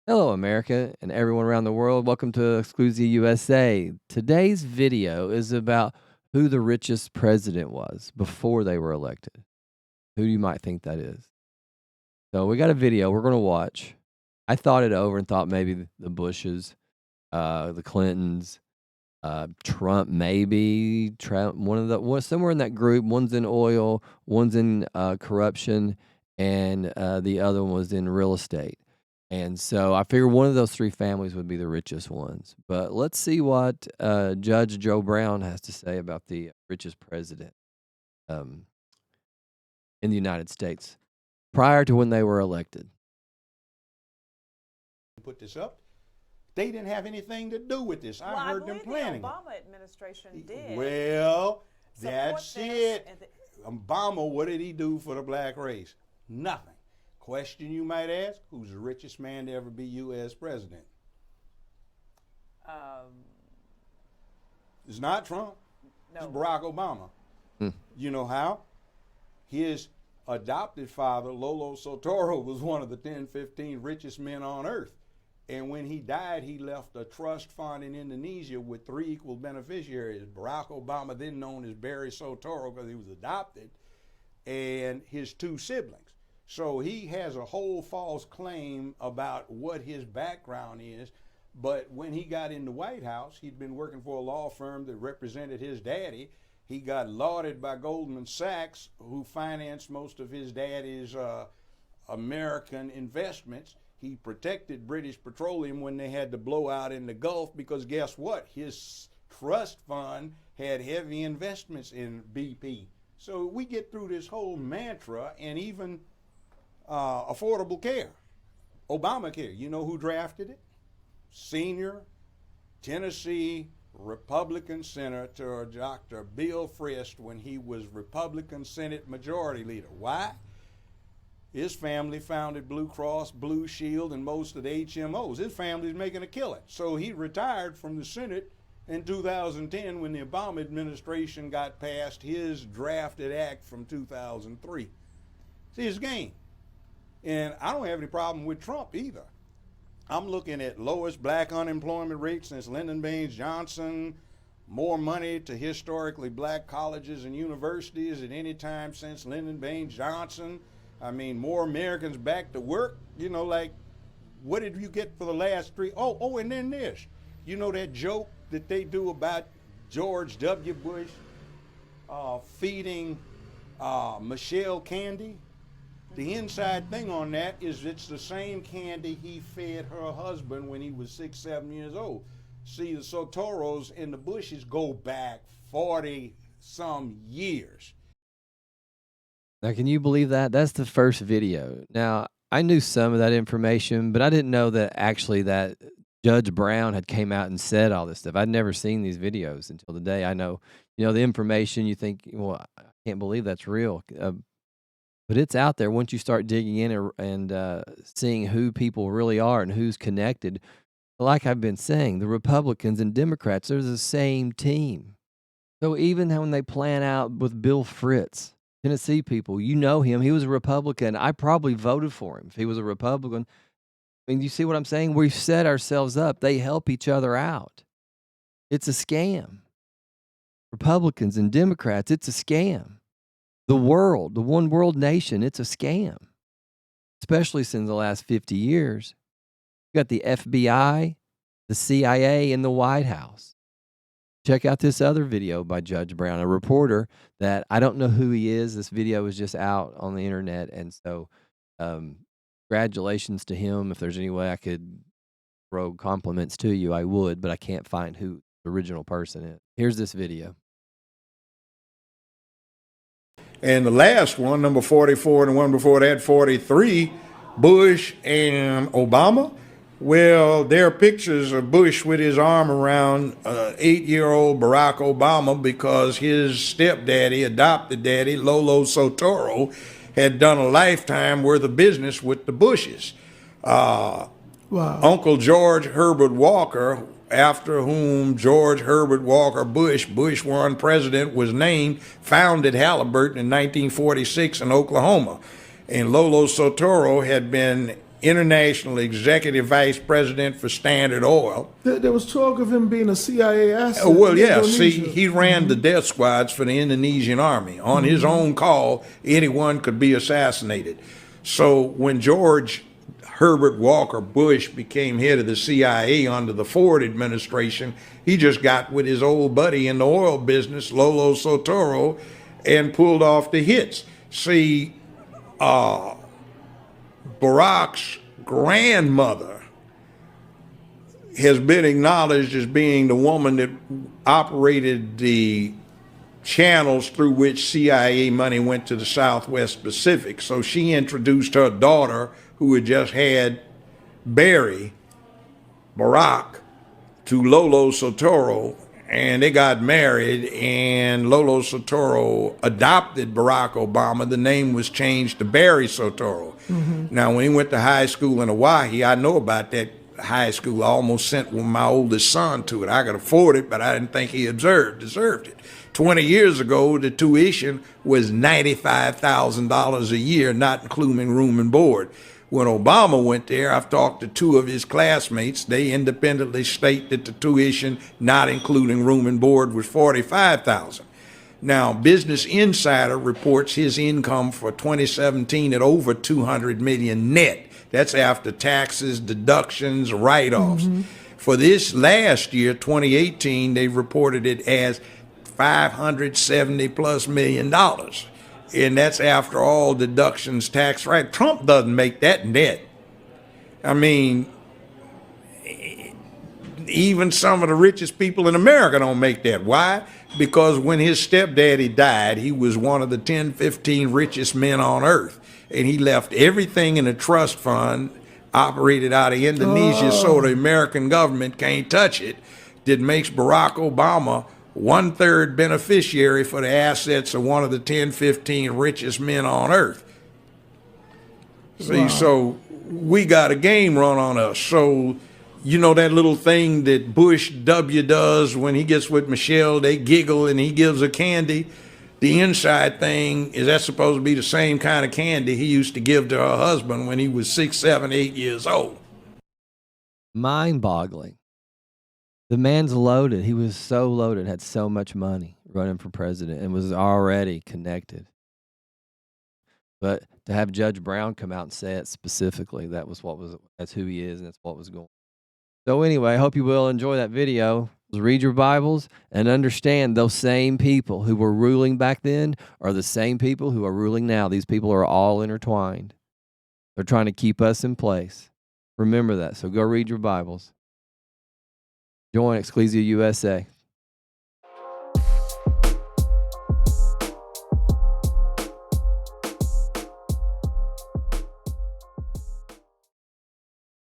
Hello, America, and everyone around the world. Welcome to EcclesiaUSA. Today's video is about who the richest president was before they were elected. Who you might think that is. So we got a video we're going to watch. I thought it over and thought maybe the Bushes, the Clintons, Trump, maybe Trump. Somewhere in that group. One's in oil, one's in corruption, and the other one was in real estate. And so I figured one of those three families would be the richest ones. But let's see what Judge Joe Brown has to say about the richest president um, in the United States prior to when they were elected. Put this up. They didn't have anything to do with this. I heard them planning. The Obama administration did. Well, that's it. Obama, what did he do for the black race? Nothing. Question you might ask, who's the richest man to ever be U.S. president? It's not Trump. No. It's Barack Obama. You know how? His adopted father, Lolo Soetoro, was one of the 10, 15 richest men on earth. And when he died, he left a trust fund in Indonesia with 3 equal beneficiaries. Barack Obama, then known as Barry Soetoro because he was adopted, and his 2 siblings. So he has a whole false claim about what his background is. But when he got in the White House, he'd been working for a law firm that represented his daddy. He got lauded by Goldman Sachs, who financed most of his daddy's American investments. He protected British Petroleum when they had the blowout in the Gulf because guess what? His trust fund had heavy investments in BP. So we get through this whole mantra, and even affordable care, Obamacare. You know who drafted it? Senior Tennessee Republican Senator Dr. Bill Frist when he was Republican Senate Majority Leader. Why? His family founded Blue Cross, Blue Shield, and most of the HMOs. His family's making a killing. So he retired from the Senate in 2010 when the Obama administration got passed his drafted act from 2003. See his game. And I don't have any problem with Trump either. I'm looking at lowest black unemployment rate since Lyndon Baines Johnson, more money to historically black colleges and universities at any time since Lyndon Baines Johnson. I mean, more Americans back to work. You know, like, what did you get for the last 3? Oh, and then this. You know that joke that they do about George W. Bush feeding Michelle candy? The inside thing on that is it's the same candy he fed her husband when he was 6, 7 years old. See, the Soetoros and the Bushes go back 40-some years. Now, can you believe that? That's the first video. Now, I knew some of that information, but I didn't know that actually that Judge Brown had came out and said all this stuff. I'd never seen these videos until today. I know, the information, you think, well, I can't believe that's real. But it's out there once you start digging in and seeing who people really are and who's connected. Like I've been saying, the Republicans and Democrats, they're the same team. So even when they plan out with Bill Fritz, Tennessee people, you know him. He was a Republican. I probably voted for him if he was a Republican. I mean, you see what I'm saying? We've set ourselves up. They help each other out. It's a scam. Republicans and Democrats, it's a scam. The world, the one world nation, it's a scam, especially since the last 50 years. You got the FBI, the CIA, and the White House. Check out this other video by Judge Brown, a reporter that I don't know who he is. This video is just out on the internet, and so congratulations to him. If there's any way I could throw compliments to you, I would, but I can't find who the original person is. Here's this video. And the last one, number 44, and the one before that, 43, Bush and Obama. Well, there are pictures of Bush with his arm around 8-year-old Barack Obama because his stepdaddy, adopted daddy, Lolo Soetoro, had done a lifetime worth of business with the Bushes. Wow. Uncle George Herbert Walker, after whom George Herbert Walker Bush, Bush 1 president, was named, founded Halliburton in 1946 in Oklahoma. And Lolo Soetoro had been international executive vice president for Standard Oil. There was talk of him being a CIA asset. Well, in yeah, see, Indonesia. he ran the death squads for the Indonesian army. On his own call, anyone could be assassinated. So when George Herbert Walker Bush became head of the CIA under the Ford administration, he just got with his old buddy in the oil business, Lolo Soetoro, and pulled off the hits. See, Barack's grandmother has been acknowledged as being the woman that operated the channels through which CIA money went to the Southwest Pacific. So she introduced her daughter, who had just had Barry, Barack, to Lolo Soetoro, and they got married, and Lolo Soetoro adopted Barack Obama. The name was changed to Barry Soetoro. Now, when he went to high school in Hawaii, I know about that high school. I almost sent my oldest son to it. I could afford it, but I didn't think he deserved it. 20 years ago, the tuition was $95,000 a year, not including room and board. When Obama went there, I've talked to two of his classmates. They independently state that the tuition, not including room and board, was $45,000. Now, Business Insider reports his income for 2017 at over $200 million net. That's after taxes, deductions, write-offs. For this last year, 2018, they reported it as $570+ million. And that's after all deductions, tax, right? Trump doesn't make that net. I mean, even some of the richest people in America don't make that. Why? Because when his stepdaddy died, he was one of the 10, 15 richest men on earth. And he left everything in a trust fund operated out of Indonesia, so the American government can't touch it. That makes Barack Obama 1/3 beneficiary for the assets of one of the 10, 15 richest men on earth. See, so we got a game run on us. So, you know that little thing that Bush W does when he gets with Michelle, they giggle and he gives her candy. The inside thing, is that supposed to be the same kind of candy he used to give to her husband when he was 6, 7, 8 years old? Mind-boggling. The man's loaded. He was so loaded, had so much money running for president, and was already connected. But to have Judge Brown come out and say it specifically, that's who he is, and that's what was going on. So anyway, I hope you will enjoy that video. Read your Bibles and understand those same people who were ruling back then are the same people who are ruling now. These people are all intertwined. They're trying to keep us in place. Remember that. So go read your Bibles. Join Ecclesia USA.